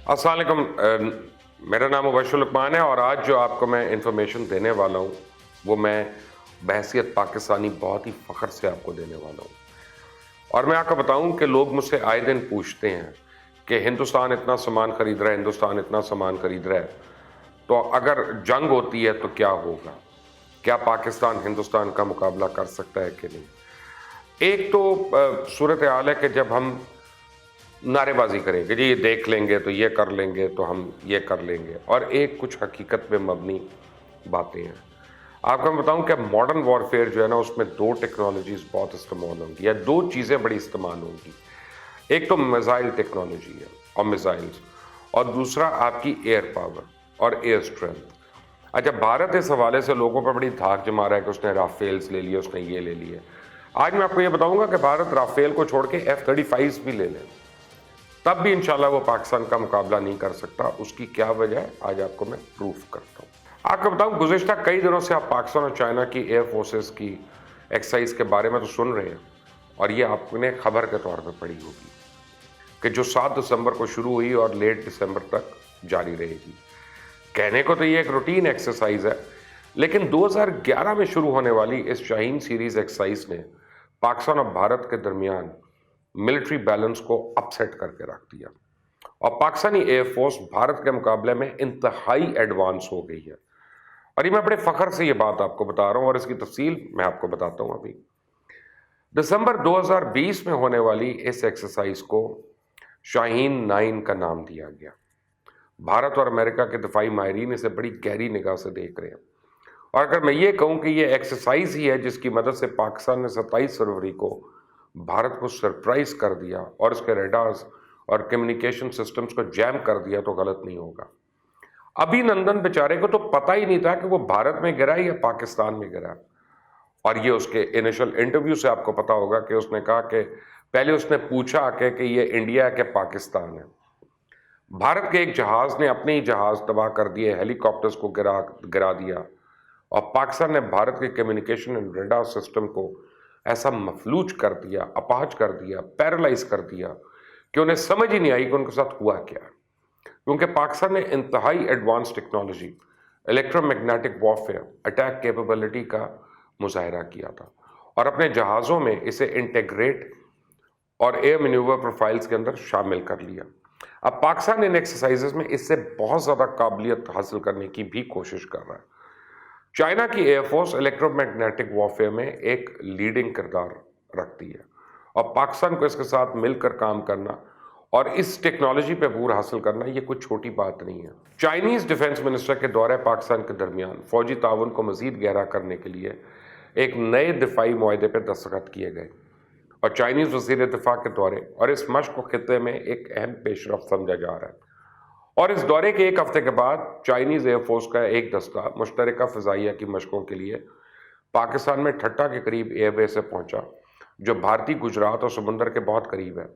अस्सलाम वालेकुम। मेरा नाम मुबश्शिर लुकमान है और आज जो आपको मैं इंफॉर्मेशन देने वाला हूँ वो मैं बहैसियत पाकिस्तानी बहुत ही फ़ख्र से आपको देने वाला हूँ। और मैं आपको बताऊँ कि लोग मुझसे आए दिन पूछते हैं कि हिंदुस्तान इतना सामान ख़रीद रहा है, हिंदुस्तान इतना सामान ख़रीद रहा है, तो अगर जंग होती है तो क्या होगा? क्या पाकिस्तान हिंदुस्तान का मुकाबला कर सकता है कि नहीं? एक तो सूरत हाल है कि जब हम नारेबाजी करेंगे जी, ये देख लेंगे तो ये कर लेंगे तो हम ये कर लेंगे, और एक कुछ हकीकत पे मबनी बातें हैं। आपको मैं बताऊं कि मॉडर्न वॉरफेयर जो है ना, उसमें दो टेक्नोलॉजीज बहुत इस्तेमाल होंगी या दो चीज़ें बड़ी इस्तेमाल होंगी। एक तो मिसाइल टेक्नोलॉजी है और मिसाइल्स, और दूसरा आपकी एयर पावर और एयर स्ट्रेंथ। अच्छा, भारत इस हवाले से लोगों पर बड़ी धाक जमा रहा है कि उसने राफेल्स ले लिए, उसने ये ले लिए। आज मैं आपको ये बताऊंगा कि भारत राफेल को छोड़ के F-35 भी ले ले, तब भी इंशाल्लाह वो पाकिस्तान का मुकाबला नहीं कर सकता। उसकी क्या वजह है, आज आपको मैं प्रूफ करता हूँ। आपको बताऊं, गुज़िश्ता कई दिनों से आप पाकिस्तान और चाइना की एयर फोर्सेस की एक्सरसाइज के बारे में तो सुन रहे हैं, और ये आपने खबर के तौर पर पढ़ी होगी कि जो 7 दिसंबर को शुरू हुई और लेट दिसंबर तक जारी रहेगी। कहने को तो ये एक रूटीन एक्सरसाइज है, लेकिन 2011 में शुरू होने वाली इस शाहीन सीरीज एक्सरसाइज ने पाकिस्तान और भारत के दरमियान मिलिट्री बैलेंस को अपसेट करके रख दिया, और पाकिस्तानी एयरफोर्स भारत के मुकाबले में इंतहाई एडवांस हो गई है। और ये मैं बड़े फख्र से ये बात आपको बता रहा हूँ, और इसकी तफसील मैं आपको बताता हूँ। अभी दिसंबर 2020 में होने वाली इस एक्सरसाइज को शाहीन 9 का नाम दिया गया। भारत और अमेरिका के दिफाई माहिरीन इसे बड़ी गहरी निगाह से देख रहे हैं, और अगर मैं ये कहूँ कि ये एक्सरसाइज ही है जिसकी मदद से पाकिस्तान ने 27 फरवरी को भारत को सरप्राइज कर दिया और उसके रेडार्स और कम्युनिकेशन सिस्टम्स को जैम कर दिया, तो गलत नहीं होगा। अभिनंदन बेचारे को तो पता ही नहीं था कि वो भारत में गिरा या पाकिस्तान में गिरा, और ये उसके इनिशियल इंटरव्यू से आपको पता होगा कि उसने कहा कि पहले उसने पूछा आके कि ये इंडिया है कि पाकिस्तान है। भारत के एक जहाज ने अपने ही जहाज तबाह कर दिए, हेलीकॉप्टर्स को गिरा दिया, और पाकिस्तान ने भारत के कम्युनिकेशन एंड रेडार सिस्टम को ऐसा मफलूज कर दिया, अपाहज कर दिया, पैरालाइज कर दिया कि उन्हें समझ ही नहीं आई कि उनके साथ हुआ क्या। क्योंकि पाकिस्तान ने इंतहाई advance technology, electromagnetic warfare, attack capability का मुजाहरा किया था, और अपने जहाज़ों में इसे इंटीग्रेट और एयर मैन्यूवर प्रोफाइल्स के अंदर शामिल कर लिया। अब पाकिस्तान इन एक्सरसाइजेस में इससे बहुत ज़्यादा काबिलियत हासिल करने की भी कोशिश कर रहा है। चाइना की एयरफोर्स इलेक्ट्रोमैग्नेटिक वॉरफेयर में एक लीडिंग किरदार रखती है, और पाकिस्तान को इसके साथ मिलकर काम करना और इस टेक्नोलॉजी पे अबूर हासिल करना ये कोई छोटी बात नहीं है। चाइनीज़ डिफेंस मिनिस्टर के दौरे पाकिस्तान के दरमियान फौजी ताउन को मज़ीद गहरा करने के लिए एक नए दिफाई मुआहदे पर दस्तखत किए गए, और चाइनीज़ वज़ीर दिफा के दौरे और इस मशक को खित्ते में एक अहम पेशरफ समझा जा रहा है। और इस दौरे के एक हफ्ते के बाद चाइनीज़ एयरफोर्स का एक दस्ता मुश्तरका फ़िज़ाइया की मशकों के लिए पाकिस्तान में ठट्टा के करीब एयरबेस से पहुंचा, जो भारतीय गुजरात और समुंदर के बहुत करीब है।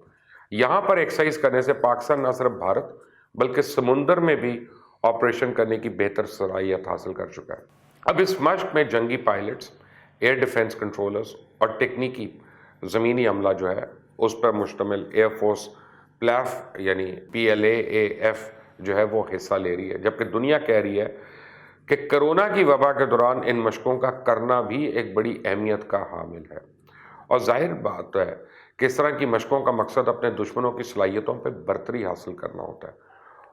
यहाँ पर एक्सरसाइज करने से पाकिस्तान न सिर्फ भारत बल्कि समुंदर में भी ऑपरेशन करने की बेहतर सलाहियत हासिल कर चुका है। अब इस मशक में जंगी पायलट्स, एयर डिफेंस कंट्रोलर्स और टेक्निकी ज़मीनी अमला जो है उस पर मुश्तमिल एयरफोर्स प्लाफ यानी PLAAF जो है वो हिस्सा ले रही है, जबकि दुनिया कह रही है कि कोरोना की वबा के दौरान इन मशकों का करना भी एक बड़ी अहमियत का हामिल है। और जाहिर बात है कि इस तरह की मशकों का मकसद अपने दुश्मनों की सलाहियतों पर बरतरी हासिल करना होता है।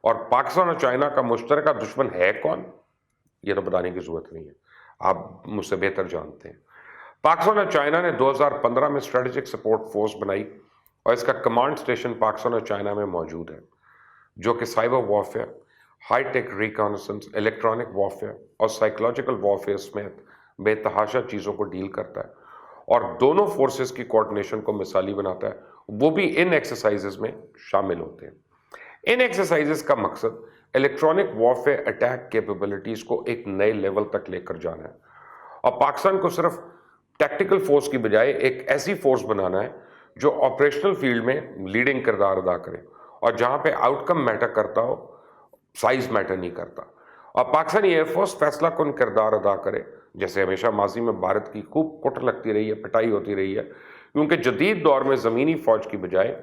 और पाकिस्तान और चाइना का मुश्तरका दुश्मन है कौन, ये तो बताने की जरूरत नहीं है, आप मुझसे बेहतर जानते हैं। पाकिस्तान और चाइना ने 2015 में स्ट्रेटेजिक सपोर्ट फोर्स बनाई, और इसका कमांड स्टेशन पाकिस्तान और चाइना में मौजूद है, जो कि cyber warfare, high tech reconnaissance, electronic warfare और साइकोलॉजिकल वॉरफेयर समेत बेतहाशा चीज़ों को डील करता है, और दोनों फोर्सेस की कोऑर्डिनेशन को मिसाली बनाता है। वो भी इन एक्सरसाइजेस में शामिल होते हैं। इन एक्सरसाइजेस का मकसद इलेक्ट्रॉनिक वॉरफेयर अटैक कैपेबिलिटीज़ को एक नए लेवल तक लेकर जाना है, और पाकिस्तान को सिर्फ टैक्टिकल फोर्स की बजाय एक ऐसी फोर्स बनाना है जो ऑपरेशनल फील्ड में लीडिंग किरदार अदा करे, और जहां पे आउटकम मैटर करता हो, साइज मैटर नहीं करता। और पाकिस्तानी एयरफोर्स फैसला कुन किरदार अदा करे, जैसे हमेशा माजी में भारत की खूब कुट लगती रही है, पिटाई होती रही है, क्योंकि जदीद दौर में ज़मीनी फ़ौज की बजाय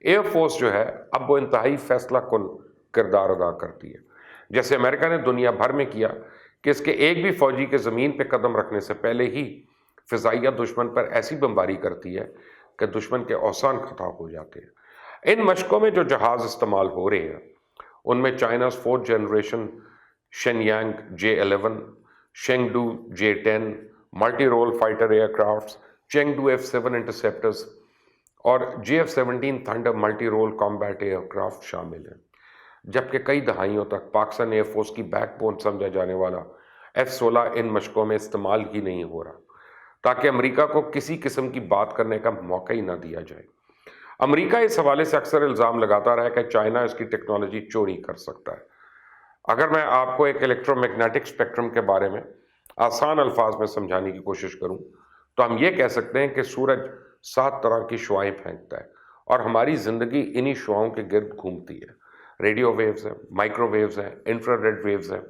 एयरफोर्स जो है अब वो इंतहाई फैसला कुन کردار ادا کرتی ہے. جیسے امریکہ نے دنیا بھر میں کیا کہ اس کے ایک بھی فوجی کے زمین پہ قدم رکھنے سے پہلے ہی فضائیہ دشمن پر ایسی بمباری کرتی ہے کہ دشمن کے اوسان خطا ہو جاتے ہیں. ان مشقوں میں جو جہاز استعمال ہو رہے ہیں ان میں China's 4th generation Shenyang J-11, Chengdu J-10 multi role fighter aircrafts, Chengdu F-7 interceptors اور JF-17 Thunder multi role combat aircraft شامل ہیں. جبکہ کئی دہائیوں تک پاکستان ایئر فورس کی بیک بون سمجھا جانے والا F-16 ان مشقوں میں استعمال ہی نہیں ہو رہا تاکہ امریکہ کو کسی قسم کی بات کرنے کا موقع ہی نہ دیا جائے. امریکہ اس حوالے سے اکثر الزام لگاتا رہا کہ چائنا اس کی ٹیکنالوجی چوری کر سکتا ہے. اگر میں آپ کو ایک الیکٹرو میگنیٹک اسپیکٹرم کے بارے میں آسان الفاظ میں سمجھانے کی کوشش کروں تو ہم یہ کہہ سکتے ہیں کہ سورج 7 طرح کی شعاعیں پھینکتا ہے اور ہماری زندگی انہی شعاؤں کے گرد گھومتی ہے. ریڈیو ویوز ہیں، مائکرو ویوز ہیں، انفرا ریڈ ویوز ہیں،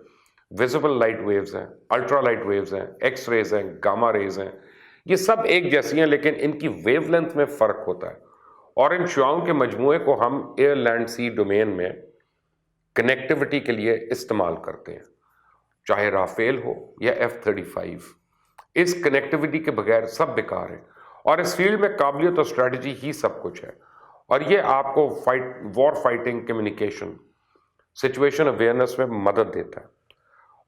ویزیبل لائٹ ویوز ہیں، الٹرا لائٹ ویوز ہیں، ایکس ریز ہیں، گاما ریز ہیں. یہ سب ایک جیسی ہیں لیکن ان کی ویو لینتھ میں فرق ہوتا ہے اور ان شعاؤں کے مجموعے کو ہم ایئر لینڈ سی ڈومین میں کنیکٹیوٹی کے لیے استعمال کرتے ہیں، چاہے رافیل ہو یا F-35. اس کنیکٹیوٹی کے بغیر سب بیکار ہے اور اس فیلڈ میں قابلیت اور اسٹریٹجی ہی سب کچھ ہے. اور یہ آپ کو وار فائٹنگ، کمیونیکیشن، سچویشن اویئرنیس میں مدد دیتا ہے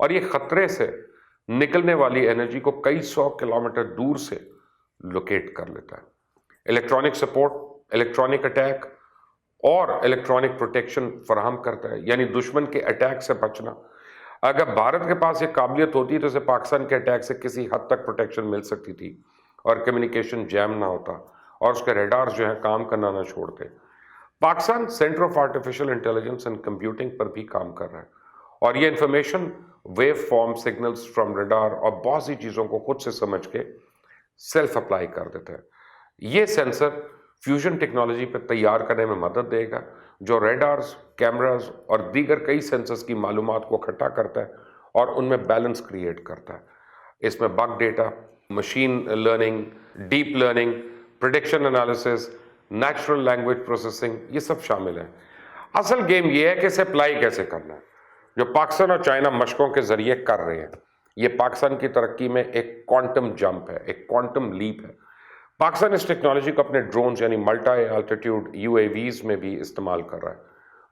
اور یہ خطرے سے نکلنے والی انرجی کو کئی 100 کلومیٹر دور سے لوکیٹ کر لیتا ہے. الیکٹرانک سپورٹ، الیکٹرانک اٹیک اور الیکٹرانک پروٹیکشن فراہم کرتا ہے، یعنی دشمن کے اٹیک سے بچنا. اگر بھارت کے پاس یہ قابلیت ہوتی تو اسے پاکستان کے اٹیک سے کسی حد تک پروٹیکشن مل سکتی تھی اور کمیونیکیشن جیم نہ ہوتا اور اس کے ریڈارز جو ہیں کام کرنا نہ چھوڑتے. Pakistan centre of artificial intelligence and computing پر بھی کام کر رہا ہے اور یہ information waveform signals from radar اور بہت سی چیزوں کو خود سے سمجھ کے سیلف اپلائی کر دیتا ہے. یہ سینسر فیوژن ٹیکنالوجی پہ تیار کرنے میں مدد دے گا جو ریڈارز، کیمراز اور دیگر کئی سینسرز کی معلومات کو اکٹھا کرتا ہے اور ان میں بیلنس کریٹ کرتا ہے. اس میں big data, machine learning, deep learning, prediction analysis, natural language processing, یہ سب شامل ہیں. اصل گیم یہ ہے کہ اسے اپلائی کیسے کرنا ہے، جو پاکستان اور چائنا مشقوں کے ذریعے کر رہے ہیں. یہ پاکستان کی ترقی میں ایک کوانٹم جمپ ہے، ایک کوانٹم لیپ ہے. پاکستان اس ٹیکنالوجی کو اپنے ڈرونز یعنی ملٹی الٹیٹیوڈ UAVs میں بھی استعمال کر رہا ہے.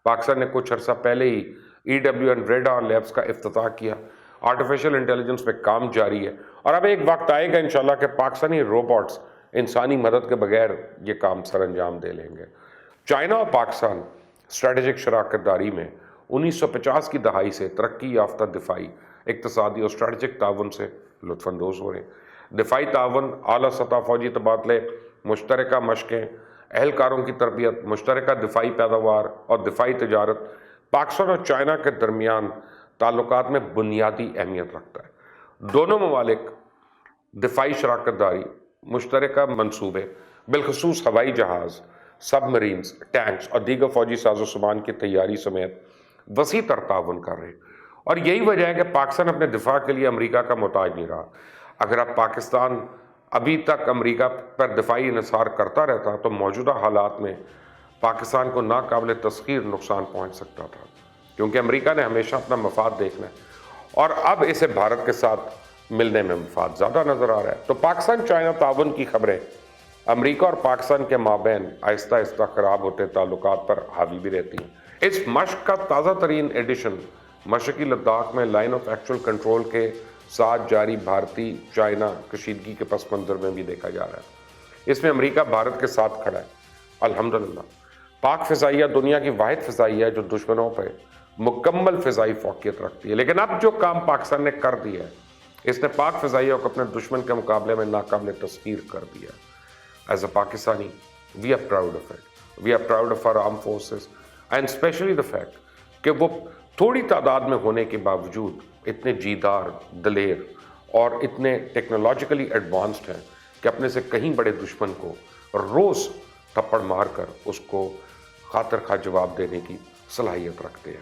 پاکستان نے کچھ عرصہ پہلے ہی EWN ریڈار لیبس کا افتتاح کیا. آرٹیفیشل انٹیلیجنس پہ کام جاری ہے اور اب ایک وقت آئے گا انشاءاللہ کہ پاکستانی روبوٹس انسانی مدد کے بغیر یہ کام سر انجام دے لیں گے. چائنا اور پاکستان اسٹریٹجک شراکت داری میں 1950 کی دہائی سے ترقی یافتہ دفاعی، اقتصادی اور اسٹریٹجک تعاون سے لطف اندوز ہو رہے ہیں. دفاعی تعاون، اعلیٰ سطح فوجی تبادلے، مشترکہ مشقیں، اہلکاروں کی تربیت، مشترکہ دفاعی پیداوار اور دفاعی تجارت پاکستان اور چائنا کے درمیان تعلقات میں بنیادی اہمیت رکھتا ہے. دونوں ممالک دفاعی شراکت داری، مشترکہ منصوبے، بالخصوص ہوائی جہاز، سب مرینز، ٹینکس اور دیگر فوجی ساز و سامان کی تیاری سمیت وسیع تر تعاون کر رہے ہیں. اور یہی وجہ ہے کہ پاکستان اپنے دفاع کے لیے امریکہ کا محتاج نہیں رہا. اگر اب پاکستان ابھی تک امریکہ پر دفاعی انحصار کرتا رہتا تو موجودہ حالات میں پاکستان کو ناقابل تسخیر نقصان پہنچ سکتا تھا، کیونکہ امریکہ نے ہمیشہ اپنا مفاد دیکھنا ہے اور اب اسے بھارت کے ساتھ ملنے میں مفاد زیادہ نظر آ رہا ہے. تو پاکستان چائنا تعاون کی خبریں امریکہ اور پاکستان کے مابین آہستہ آہستہ خراب ہوتے تعلقات پر حاوی بھی رہتی ہیں. اس مشق کا تازہ ترین ایڈیشن مشرقی لداخ میں لائن آف ایکچوئل کنٹرول کے ساتھ جاری بھارتی چائنا کشیدگی کے پس منظر میں بھی دیکھا جا رہا ہے. اس میں امریکہ بھارت کے ساتھ کھڑا ہے. الحمدللہ پاک فضائیہ دنیا کی واحد فضائیہ ہے جو دشمنوں پہ مکمل فضائی فوقیت رکھتی ہے. لیکن اب جو کام پاکستان نے کر دیا ہے اس نے پاک فضائیہ کو اپنے دشمن کے مقابلے میں ناقابل تسخیر کر دیا. As a Pakistani we are proud of it. We are proud of our arm forces and especially the fact کہ وہ تھوڑی تعداد میں ہونے کے باوجود اتنے جیدار، دلیر اور اتنے ٹیکنالوجیکلی ایڈوانسڈ ہیں کہ اپنے سے کہیں بڑے دشمن کو روز تھپڑ مار کر اس کو خاطر خواہ جواب دینے کی صلاحیت رکھتے ہیں.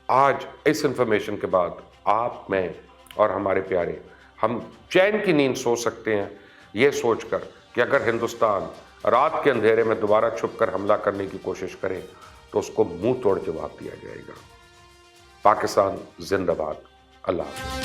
آج اس انفارمیشن کے بعد آپ، میں اور ہمارے پیارے ہم چین کی نیند سو سکتے ہیں یہ سوچ کر کہ اگر ہندوستان رات کے اندھیرے میں دوبارہ چھپ کر حملہ کرنے کی کوشش کرے تو اس کو منہ توڑ جواب دیا جائے گا۔ پاکستان زندہ باد۔ اللہ حافظ۔